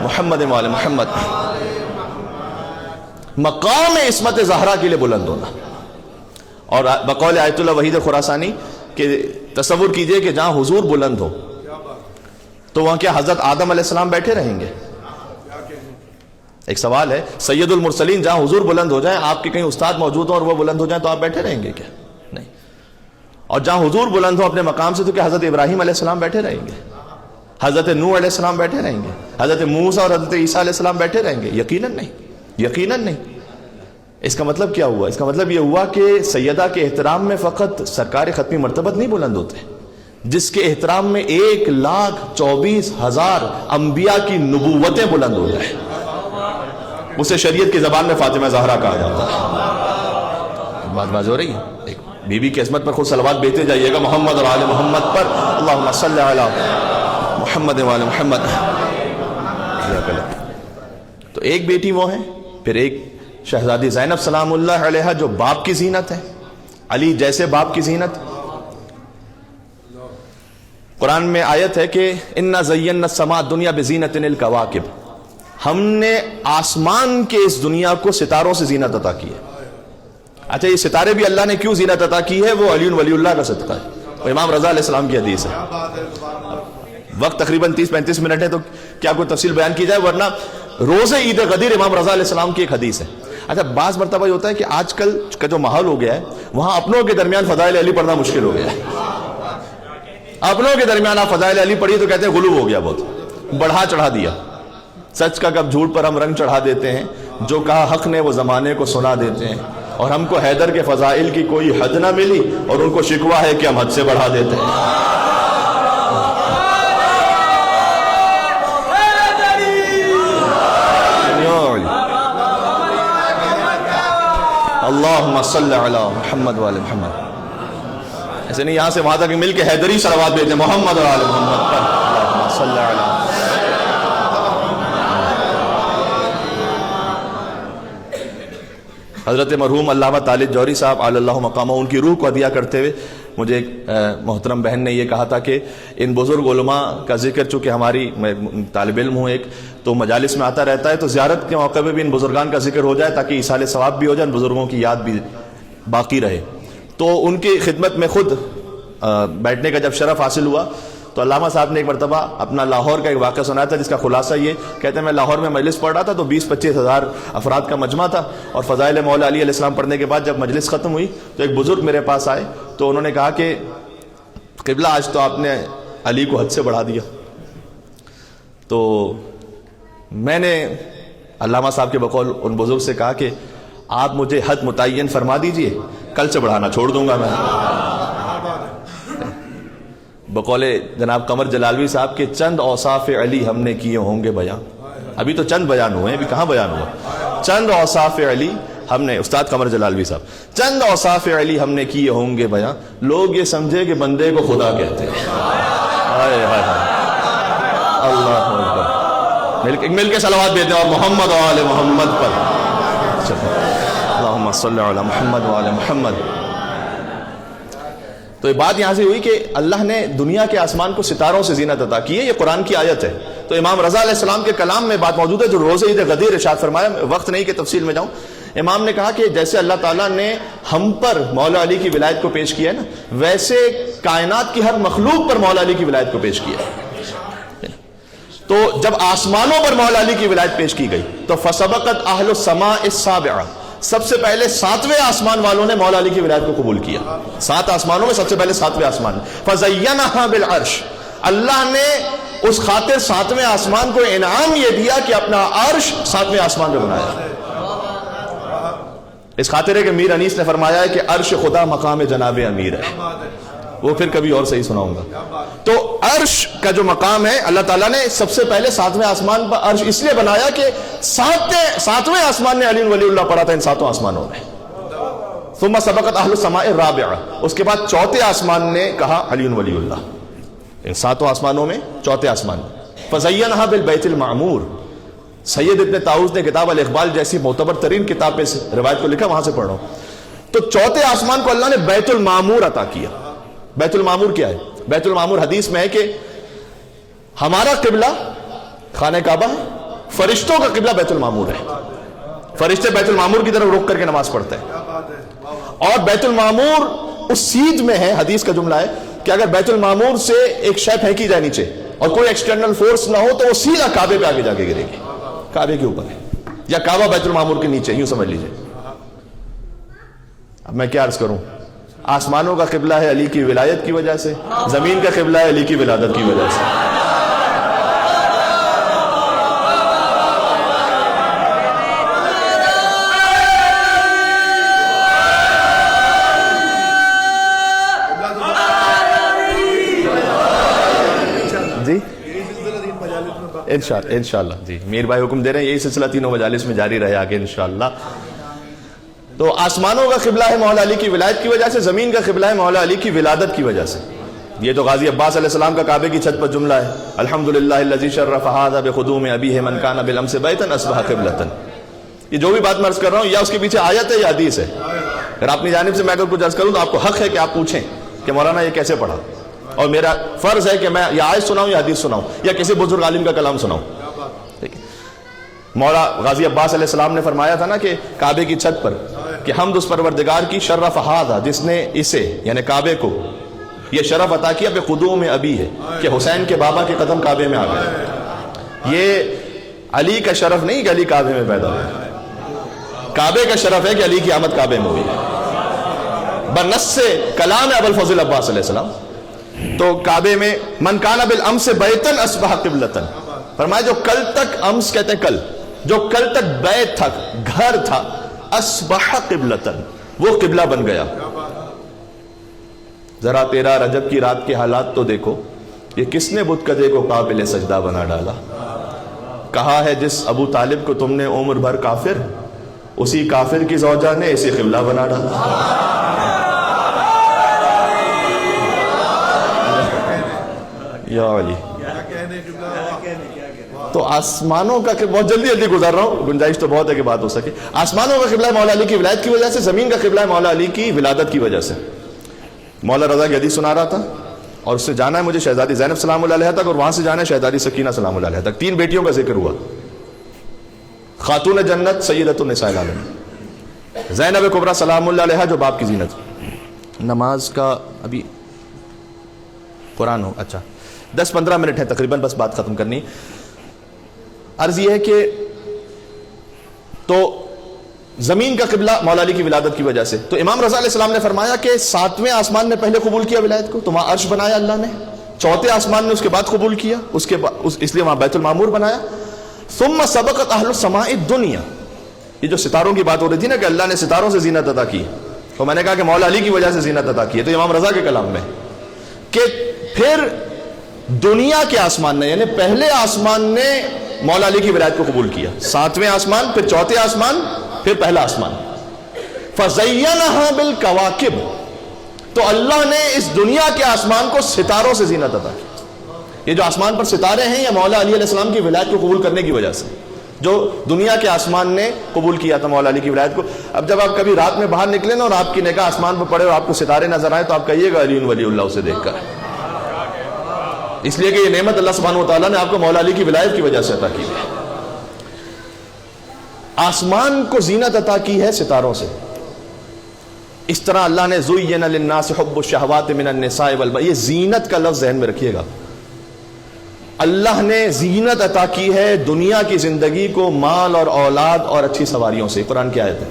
محمد و آل محمد۔ مقام عصمت زہرا کے لیے بلند ہونا، اور بقول آیت اللہ وحید خراسانی کہ تصور کیجئے کہ جہاں حضور بلند ہو تو وہاں کیا حضرت آدم علیہ السلام بیٹھے رہیں گے؟ ایک سوال ہے، سید المرسلین جہاں حضور بلند ہو جائیں، آپ کے کہیں استاد موجود ہوں اور وہ بلند ہو جائیں تو آپ بیٹھے رہیں گے کیا؟ نہیں۔ اور جہاں حضور بلند ہو اپنے مقام سے تو کیا حضرت ابراہیم علیہ السلام بیٹھے رہیں گے؟ حضرت نوح علیہ السلام بیٹھے رہیں گے؟ حضرت موسیٰ اور حضرت عیسیٰ علیہ السلام بیٹھے رہیں گے؟ یقیناً نہیں، یقیناً نہیں۔ اس کا مطلب کیا ہوا؟ اس کا مطلب یہ ہوا کہ سیدہ کے احترام میں فقط سرکار ختمی مرتبت نہیں بلند ہوتے، جس کے احترام میں 1,24,000 انبیاء کی نبوتیں بلند ہو جائیں، اسے شریعت کی زبان میں فاطمہ زہرا کہا جاتا ہے۔ بات واضح ہو رہی ہے؟ ایک بی بی کی عصمت پر خود صلوات بھیجتے جائیے گا محمد اور آل محمد پر، اللہم صلی علی محمد و آل محمد۔ تو ایک بیٹی وہ ہیں، پھر ایک شہزادی زینب سلام اللہ علیہا جو باپ کی زینت ہے، علی جیسے باپ کی زینت۔ قرآن میں آیت ہے کہ اِنَّا زَيَّنَّا السَّمَاءَ الدُّنْيَا بِزِينَةٍ الْكَوَاكِبِ، ہم نے آسمان کے اس دنیا کو ستاروں سے زینت عطا کی ہے۔ اچھا یہ ستارے بھی اللہ نے کیوں زینت عطا کی ہے؟ وہ علی ولی اللہ کا صدقہ ہے، وہ امام رضا علیہ السلام کی حدیث ہے۔ وقت تقریباً 30-35 منٹ ہے تو کیا کوئی تفصیل بیان کی جائے، ورنہ روز عید غدیر امام رضا علیہ السلام کی ایک حدیث ہے۔ اچھا بعض مرتبہ یہ ہوتا ہے کہ آج کل کا جو ماحول ہو گیا ہے وہاں اپنوں کے درمیان فضائل علی پڑھنا مشکل ہو گیا ہے۔ اپنوں کے درمیان آپ فضائل علی پڑھیے تو کہتے ہیں غلو ہو گیا، بہت بڑھا چڑھا دیا۔ سچ کا کب جھوٹ پر ہم رنگ چڑھا دیتے ہیں، جو کہا حق نے وہ زمانے کو سنا دیتے ہیں، اور ہم کو حیدر کے فضائل کی کوئی حد نہ ملی اور ان کو شکوہ ہے کہ ہم حد سے بڑھا دیتے ہیں۔ اللہم صلی علی محمد و آل محمد۔ ایسے نہیں، یہاں سے وہاں تک مل کے حیدری صلوات بھیجیں محمد و آل محمد پر، اللہم صلی علی۔ حضرت مرحوم علامہ طالب جوہری صاحب علی اللہ مقامہ، ان کی روح کو عطیہ کرتے ہوئے مجھے ایک محترم بہن نے یہ کہا تھا کہ ان بزرگ علماء کا ذکر، چونکہ ہماری میں طالب علم ہوں ایک تو مجالس میں آتا رہتا ہے، تو زیارت کے موقع پہ بھی ان بزرگان کا ذکر ہو جائے تاکہ ایصال ثواب بھی ہو جائے، ان بزرگوں کی یاد بھی باقی رہے۔ تو ان کی خدمت میں خود بیٹھنے کا جب شرف حاصل ہوا تو علامہ صاحب نے ایک مرتبہ اپنا لاہور کا ایک واقعہ سنایا تھا، جس کا خلاصہ یہ کہتے ہیں میں لاہور میں مجلس پڑھ رہا تھا تو 20-25 ہزار افراد کا مجمع تھا، اور فضائل مولا علی علیہ السلام پڑھنے کے بعد جب مجلس ختم ہوئی تو ایک بزرگ میرے پاس آئے تو انہوں نے کہا کہ قبلہ آج تو آپ نے علی کو حد سے بڑھا دیا۔ تو میں نے علامہ صاحب کے بقول ان بزرگ سے کہا کہ آپ مجھے حد متعین فرما دیجئے، کل سے بڑھانا چھوڑ دوں گا میں۔ بقول جناب قمر جلالوی صاحب کے چند اوصاف علی ہم نے کیے ہوں گے بیان، ابھی تو چند بیان ہوئے ہیں، ابھی کہاں بیان ہوا؟ چند اوصاف علی ہم نے، استاد قمر جلالوی صاحب، چند اوصاف علی ہم نے کیے ہوں گے بیان، لوگ یہ سمجھے کہ بندے کو خدا کہتے ہیں۔ ہائے ہائے اللہ اکبر، مل کے صلوات دیتے ہیں اور محمد و آل محمد پر اللہم صلی علی محمد وعلی محمد. تو یہ بات یہاں سے ہوئی کہ اللہ نے دنیا کے آسمان کو ستاروں سے زینت عطا کی ہے. یہ قرآن کی آیت ہے. تو امام رضا علیہ السلام کے کلام میں بات موجود ہے جو روز عید غدیر ارشاد فرمایا. وقت نہیں کہ تفصیل میں جاؤں. امام نے کہا کہ جیسے اللہ تعالیٰ نے ہم پر مولا علی کی ولایت کو پیش کیا ہے نا، ویسے کائنات کی ہر مخلوق پر مولا علی کی ولایت کو پیش کیا ہے. تو جب آسمانوں پر مولا علی کی ولایت پیش کی گئی تو فسبقت اہل السماء السابعہ، سب سے پہلے 7ویں آسمان والوں نے مولا علی کی ولایت کو قبول کیا. 7 آسمانوں میں سب سے پہلے 7ویں آسمان. فزینھا بالعرش، اللہ نے اس خاطر 7ویں آسمان کو انعام یہ دیا کہ اپنا عرش 7ویں آسمان پہ بنایا. اس خاطر ہے کہ میر انیس نے فرمایا ہے کہ عرش خدا مقام جناب امیر ہے. وہ پھر کبھی اور صحیح سناؤں گا. تو عرش کا جو مقام ہے اللہ تعالیٰ نے سب سے پہلے 7ویں آسمان پر عرش اس لیے بنایا کہ 7ویں آسمان نے علی ولی اللہ پڑھا تھا ان 7 آسمانوں میں. ثم سبقت اہل السماء الرابعہ، اس کے بعد 4تھے آسمان نے کہا علی ولی اللہ. ان 7 آسمانوں میں 4تھے آسمان. فزینھا بالبیت المعمور، سید ابن طاؤس نے کتاب الاقبال جیسی معتبر ترین کتاب پہ روایت کو لکھا، وہاں سے پڑھ رہا ہوں. تو 4تھے آسمان کو اللہ نے بیت المعمور عطا کیا. بیت المعمور کیا ہے؟ بیت المعمور حدیث میں ہے کہ ہمارا قبلہ خانہ کعبہ ہے، فرشتوں کا قبلہ بیت المعمور ہے. فرشتے بیت المعمور کی طرف رخ کر کے نماز پڑھتے ہیں. اور بیت المعمور اس سیدھ میں ہے، حدیث کا جملہ ہے کہ اگر بیت المعمور سے ایک شے پھینکی جائے نیچے اور کوئی ایکسٹرنل فورس نہ ہو تو وہ سیدھا کعبے پہ آگے جا کے گرے گی. کعبے کے اوپر ہے یا کعبہ بیت المعمور کے نیچے، یوں سمجھ لیجئے. اب میں کیا عرض کروں؟ آسمانوں کا قبلہ ہے علی کی ولایت کی وجہ سے، زمین کا قبلہ ہے علی کی ولادت کی وجہ سے. جی انشاءاللہ جی میر بھائی حکم دے رہے ہیں یہی سلسلہ 3 مجالس میں جاری رہے آگے انشاءاللہ. تو آسمانوں کا قبلہ ہے مولا علی کی ولایت کی وجہ سے، زمین کا قبلہ ہے مولا علی کی ولادت کی وجہ سے. یہ تو غازی عباس علیہ السلام کا کعبے کی چھت پر جملہ ہے، الحمدللہ الذی شرف ھذا بقدوم ابیہ من کان بالامس بیتا اصبح قبلۃ. یہ جو بھی بات میں عرض کر رہا ہوں یا اس کے پیچھے آیت ہے یا حدیث ہے. اگر اپنی جانب سے میں اگر کچھ عرض کروں تو آپ کو حق ہے کہ آپ پوچھیں کہ مولانا یہ کیسے پڑھا، اور میرا فرض ہے کہ میں یا آیت سناؤں یا حدیث سناؤں یا کسی بزرگ عالم کا کلام سناؤں. مولا غازی عباس علیہ السلام نے فرمایا تھا نا کہ کعبے کی چھت پر کہ حمد اس پروردگار کی شرف ھذا، جس نے اسے یعنی کعبے کو یہ شرف عطا کیا بقدوم ابی ہے کہ حسین کے بابا کے قدم کعبے میں آ گئے. یہ علی کا شرف نہیں کہ علی کعبے میں پیدا ہوا، کعبے کا شرف ہے کہ علی کی آمد کعبے میں ہوئی بنص کلام ابوالفضل عباس علیہ السلام. تو کعبے میں من کان بالامس بیتا اصبح قبلۃ، فرمایا جو کل تک امس کہتے ہیں کل، جو کل تک بیت تھا گھر تھا، اصبح قبلۃ وہ قبلہ بن گیا. ذرا 13 رجب کی رات کے حالات تو دیکھو، یہ کس نے بتکدے کو قابل سجدہ بنا ڈالا. کہا ہے جس ابو طالب کو تم نے عمر بھر کافر، اسی کافر کی زوجہ نے اسے قبلہ بنا ڈالا. یا علی. تو آسمانوں کا بہت جلدی گزار رہا ہوں، گنجائش تو بہت ہے کہ بات ہو سکے. آسمانوں کا قبلہ ہے مولا علی کی ولایت کی وجہ سے، زمین کا قبلہ ہے مولا علی کی ولادت کی وجہ سے. مولا رضا کی حدیث سنا رہا تھا اور اس سے جانا ہے مجھے شہزادی زینب سلام اللہ علیہ تک، اور وہاں سے جانا ہے شہزادی سکینہ سلام اللہ علیہ تک. 3 بیٹیوں کا ذکر ہوا، خاتون جنت سیدۃ النساء العالمین زینب کبریٰ سلام اللہ علیہ جو باپ کی زینت. نماز کا ابھی قرآن ہو اچھا 10-15 منٹ ہے تقریباً، بس بات ختم کرنی. عرض یہ ہے کہ تو زمین کا قبلہ مولا علی کی ولادت کی وجہ سے. تو امام رضا علیہ السلام نے فرمایا کہ 7ویں آسمان نے پہلے قبول کیا ولایت کو، تو وہاں عرش بنایا اللہ نے. 4تھے آسمان نے اس کے بعد قبول کیا، اس کے بعد اس لیے وہاں بیت المعمور بنایا. ثم سبقت اہل السماء الدنیا، یہ جو ستاروں کی بات ہو رہی تھی نا کہ اللہ نے ستاروں سے زینت عطا کی، تو میں نے کہا کہ مولا علی کی وجہ سے زینت عطا کی ہے. تو امام رضا کے کلام میں کہ پھر دنیا کے آسمان نے یعنی پہلے آسمان نے مولا علی کی ولایت کو قبول کیا، 7ویں آسمان، پھر 4تھے آسمان، پھر پہلا آسمان. فزینھا بالکواکب، تو اللہ نے اس دنیا کے آسمان کو ستاروں سے زینت عطا کی. یہ جو آسمان پر ستارے ہیں یہ مولا علی علیہ السلام کی ولایت کو قبول کرنے کی وجہ سے. جو دنیا کے آسمان نے قبول کیا تھا مولا علی کی ولایت کو. اب جب آپ کبھی رات میں باہر نکلے نا اور آپ کی نگاہ آسمان پر پڑے اور آپ کو ستارے نظر آئے تو آپ کہیے گا علی ولی اللہ اسے دیکھ کر, اس لیے کہ یہ نعمت اللہ سبحانہ و تعالیٰ نے آپ کو مولا علی کی ولایت کی وجہ سے عطا کی ہے. آسمان کو زینت عطا کی ہے ستاروں سے. اس طرح اللہ نے زُیِّنَ لِلنَّاسِ حُبُّ الشَّهَوَاتِ مِنَ النِّسَاءِ وَالْبَنِينَ, یہ زینت کا لفظ ذہن میں رکھیے گا. اللہ نے زینت عطا کی ہے دنیا کی زندگی کو مال اور اولاد اور اچھی سواریوں سے. قرآن کی آیت ہے.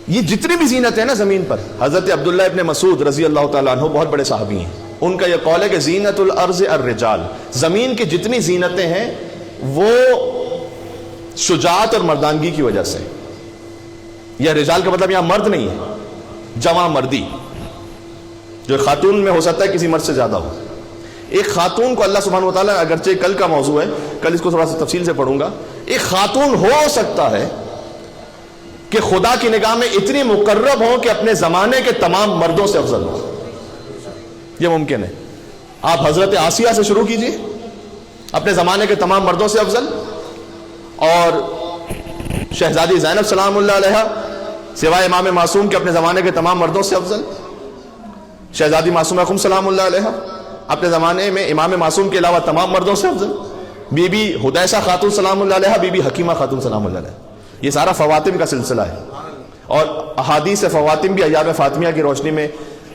یہ جتنی بھی زینت ہے نا زمین پر, حضرت عبداللہ ابن مسعود رضی اللہ تعالیٰ عنہ بہت بڑے صحابی ہیں, ان کا یہ قول ہے کہ زینت الارض الرجال, زمین کی جتنی زینتیں ہیں وہ شجاعت اور مردانگی کی وجہ سے. یہ رجال کا مطلب یہاں مرد نہیں ہے, جواں مردی, جو خاتون میں ہو سکتا ہے کسی مرد سے زیادہ ہو. ایک خاتون کو اللہ سبحانہ و تعالیٰ, اگرچہ کل کا موضوع ہے, کل اس کو تھوڑا سا تفصیل سے پڑھوں گا, ایک خاتون ہو سکتا ہے کہ خدا کی نگاہ میں اتنی مقرب ہو کہ اپنے زمانے کے تمام مردوں سے افضل ہو. یہ ممکن ہے. آپ حضرت آسیہ سے شروع کیجئے, اپنے زمانے کے تمام مردوں سے افضل, اور شہزادی زینب سلام اللہ علیہا سوائے امام معصوم کے اپنے زمانے کے تمام مردوں سے افضل, شہزادی معصومہ خم سلام اللہ علیہا اپنے زمانے میں امام معصوم کے علاوہ تمام مردوں سے افضل, بی بی حدیثہ خاتون سلام اللہ علیہا, بی بی حکیمہ خاتون سلام اللہ علیہا. یہ سارا فواتم کا سلسلہ ہے, اور احادیث فواتم بھی ایام فاطمیہ کی روشنی میں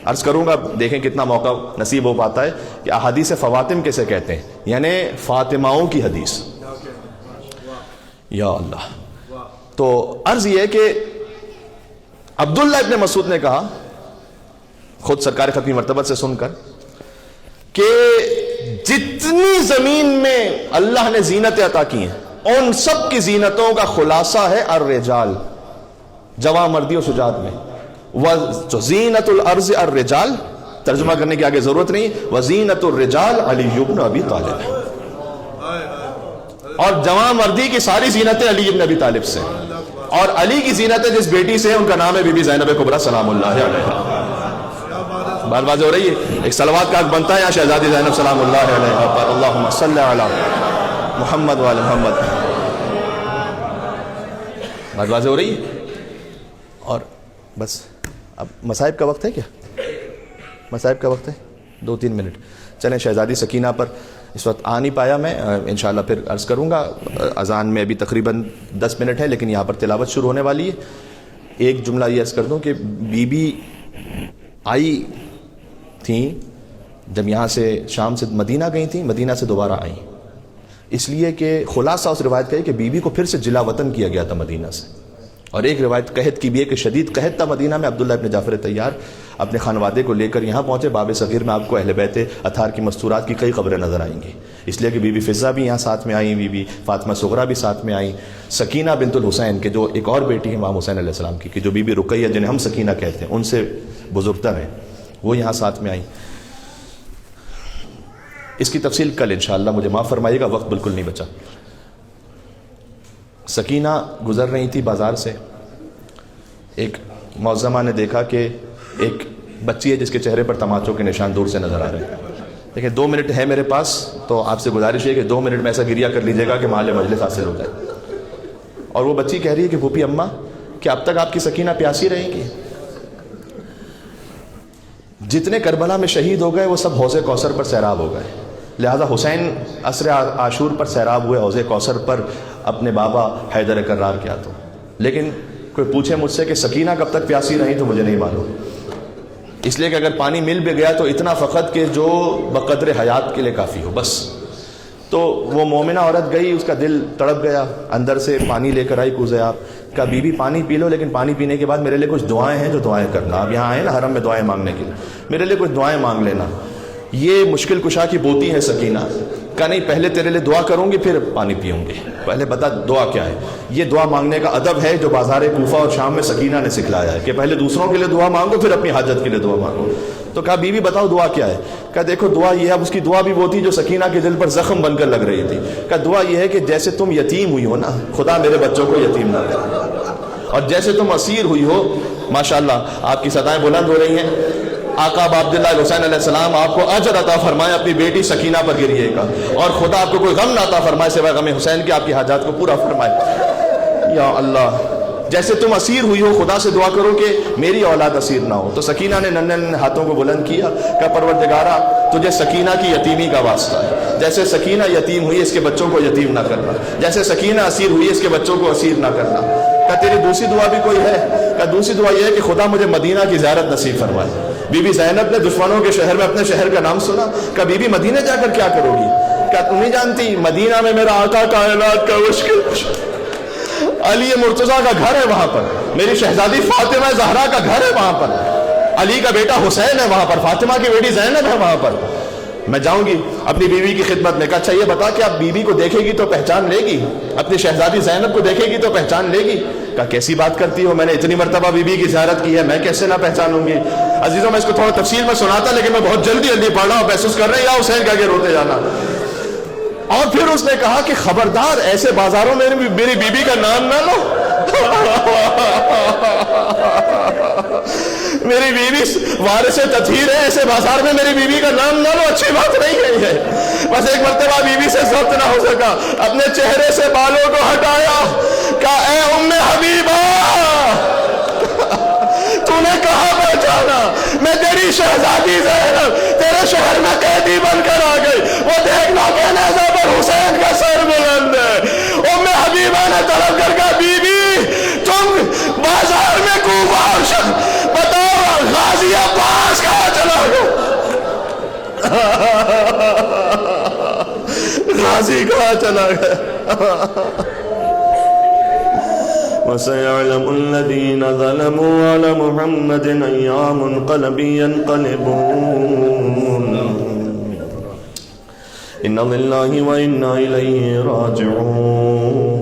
عرض کروں گا, دیکھیں کتنا موقع نصیب ہو پاتا ہے کہ احادیث فواتم کیسے کہتے ہیں, یعنی فاطماؤں کی حدیث. یا اللہ. تو عرض یہ ہے کہ عبداللہ ابن مسعود نے کہا, خود سرکار ختمی مرتبت سے سن کر, کہ جتنی زمین میں اللہ نے زینتیں عطا کی ہیں ان سب کی زینتوں کا خلاصہ ہے الرجال, جواں مردی و شجاعت میں. وزینت الارض الرجال, ترجمہ کرنے کی آگے ضرورت نہیں, وزینت الرجال علی بن ابی طالب, اور جواں مردی کی ساری زینتیں علی بن ابی طالب سے, اور علی کی زینتیں جس بیٹی سے ان کا نام ہے بی بی زینب کبریٰ سلام اللہ علیہا. بات واضح ہو رہی ہے. ایک صلوات کا حق بنتا ہے یہاں شہزادی زینب سلام اللہ علیہا پر, اللہم صلی علی محمد وعلی محمد. بات واضح ہو رہی ہے. اور بس اب مصائب کا وقت ہے, کیا مصائب کا وقت ہے؟ 2-3 منٹ. چلیں, شہزادی سکینہ پر اس وقت آ نہیں پایا میں, انشاءاللہ پھر عرض کروں گا. اذان میں ابھی تقریباً 10 منٹ ہے, لیکن یہاں پر تلاوت شروع ہونے والی ہے. ایک جملہ یہ عرض کر دوں کہ بی بی آئی تھیں جب یہاں سے شام سے مدینہ گئی تھیں, مدینہ سے دوبارہ آئیں, اس لیے کہ خلاصہ اس روایت کا ہے کہ بی بی کو پھر سے جلا وطن کیا گیا تھا مدینہ سے. اور ایک روایت قحط کی بھی ہے کہ شدید قحط تھا مدینہ میں. عبداللہ ابن جعفر طیار اپنے خانوادے کو لے کر یہاں پہنچے. باب صغیر میں آپ کو اہل بیت اطہار کی مستورات کی کئی قبریں نظر آئیں گی, اس لیے کہ بی بی فضہ بھی یہاں ساتھ میں آئیں, بی بی فاطمہ صغریٰ بھی ساتھ میں آئیں, سکینہ بنت الحسین کے جو ایک اور بیٹی ہے امام حسین علیہ السلام کی, کہ جو بی بی رقیہ جنہیں ہم سکینہ کہتے ہیں, ان سے بزرگتر ہیں, وہ یہاں ساتھ میں آئیں. اس کی تفصیل کل انشاءاللہ, مجھے معاف فرمائیے گا, وقت بالکل نہیں بچا. سکینہ گزر رہی تھی بازار سے, ایک معظمہ نے دیکھا کہ ایک بچی ہے جس کے چہرے پر تماچوں کے نشان دور سے نظر آ رہے ہیں. دیکھیں 2 منٹ ہے میرے پاس, تو آپ سے گزارش ہے کہ 2 منٹ میں ایسا گریہ کر لیجیے گا کہ محل مجلس حاصل ہو جائے. اور وہ بچی کہہ رہی ہے کہ پھوپھی اماں, کہ اب تک آپ کی سکینہ پیاسی رہیں گی؟ جتنے کربلا میں شہید ہو گئے وہ سب حوض کوثر پر سیراب ہو گئے, لہذا حسین عصر عاشور پر سیراب ہوئے حوض کوثر پر اپنے بابا حیدر کرار کیا. تو لیکن کوئی پوچھے مجھ سے کہ سکینہ کب تک پیاسی رہی, تو مجھے نہیں معلوم, اس لیے کہ اگر پانی مل بھی گیا تو اتنا فقط کہ جو بقدر حیات کے لیے کافی ہو بس. تو وہ مومنہ عورت گئی, اس کا دل تڑپ گیا, اندر سے پانی لے کر آئی کوزے آپ, کہا بی بی پانی پی لو, لیکن پانی پینے کے بعد میرے لیے کچھ دعائیں ہیں جو دعائیں کرنا. آپ یہاں آئے نا حرم میں دعائیں مانگنے کے لیے, میرے لیے کچھ دعائیں مانگ لینا. یہ مشکل کشا کی بوتی ہے سکینہ. کہا نہیں, پہلے تیرے لیے دعا کروں گی پھر پانی پیوں گی, پہلے بتا دعا کیا ہے. یہ دعا مانگنے کا ادب ہے جو بازار کوفہ اور شام میں سکینہ نے سکھلایا ہے, کہ پہلے دوسروں کے لیے دعا مانگو پھر اپنی حاجت کے لیے دعا مانگو. تو کہا بی بی بتاؤ دعا کیا ہے؟ کہا دیکھو دعا یہ ہے. اب اس کی دعا بھی وہ تھی جو سکینہ کے دل پر زخم بن کر لگ رہی تھی. کہا دعا یہ ہے کہ جیسے تم یتیم ہوئی ہو نا, خدا میرے بچوں کو یتیم نہ کرے, اور جیسے تم اسیر ہوئی ہو, ماشاءاللہ آپ کی صدائیں بلند ہو رہی ہیں, آقا ابا عبداللہ حسین علیہ السلام آپ کو اجر عطا فرمائے اپنی بیٹی سکینہ پر گریے گا، اور خدا آپ کو کوئی غم نہ عطا فرمائے سوائے غم حسین کے، آپ کی حاجات کو پورا فرمائے۔ یا اللہ، جیسے تم اسیر ہوئی ہو خدا سے دعا کرو کہ میری اولاد اسیر نہ ہو۔ تو سکینہ نے ننھے ننھے ہاتھوں کو بلند کیا کہ پروردگارا تجھے سکینہ کی یتیمی کا واسطہ ہے، جیسے سکینہ یتیم ہوئی اس کے بچوں کو یتیم نہ کرنا، جیسے سکینہ اسیر ہوئی اس کے بچوں کو اسیر نہ کرنا۔ کہ تیری دوسری دعا بھی کوئی ہے؟ کہ دوسری دعا یہ ہے کہ خدا مجھے مدینہ کی زیارت نصیب فرمائے۔ بی بی زینب نے دشمنوں کے شہر میں اپنے شہر کا نام سنا، کہ بی بی مدینہ جا کر کیا کرو گی؟ کیا تم نہیں جانتی مدینہ میں میرا آقا کائنات کا عشق علی مرتضیٰ کا گھر ہے، وہاں پر میری شہزادی فاطمہ زہرا کا گھر ہے، وہاں پر علی کا بیٹا حسین ہے، وہاں پر فاطمہ کی بیٹی زینب ہے، وہاں پر میں جاؤں گی اپنی بیوی کی خدمت میں۔ کہا اچھا یہ بتا کہ اب بیوی کو دیکھے گی تو پہچان لے گی؟ اپنی شہزادی زینب کو دیکھے گی تو پہچان لے گی؟ کہا کیسی بات کرتی ہو، میں نے اتنی مرتبہ بیوی کی زیارت کی ہے، میں کیسے نہ پہچانوں گی؟ عزیزوں میں اس کو تھوڑا تفصیل میں سناتا، لیکن میں بہت جلدی پڑھ رہا ہوں، محسوس کر رہے ہیں یا حسین کہہ کے روتے جانا۔ اور پھر اس نے کہا کہ خبردار ایسے بازاروں میں میری بیوی کا نام نہ لو، میری بیوی وارث تطہیر ہے، ایسے بازار میں میری بیوی کا نام نہ لو، اچھی بات نہیں کہی ہے۔ بس ایک مرتبہ بیوی سے ضبط نہ ہو سکا، اپنے چہرے سے بالوں کو ہٹایا، کہا اے ام حبیبہ تو نے کہاں پہچانا؟ میں تیری شہزادی زینب تیرے شہر میں قیدی بن کر آ گئی، وہ دیکھنا کہ نیزے پر حسین کا سر بلند ہے۔ ام حبیبہ نے طلب کر کہا بی بی تم بازار میں کوفہ بتاؤ غازی عباس کہاں چلا گیا؟ غازی کہاں چلا گیا؟ وسيعلم الذين ظلموا على محمد أي منقلب ينقلبون إنا لله وإنا إليه راجعون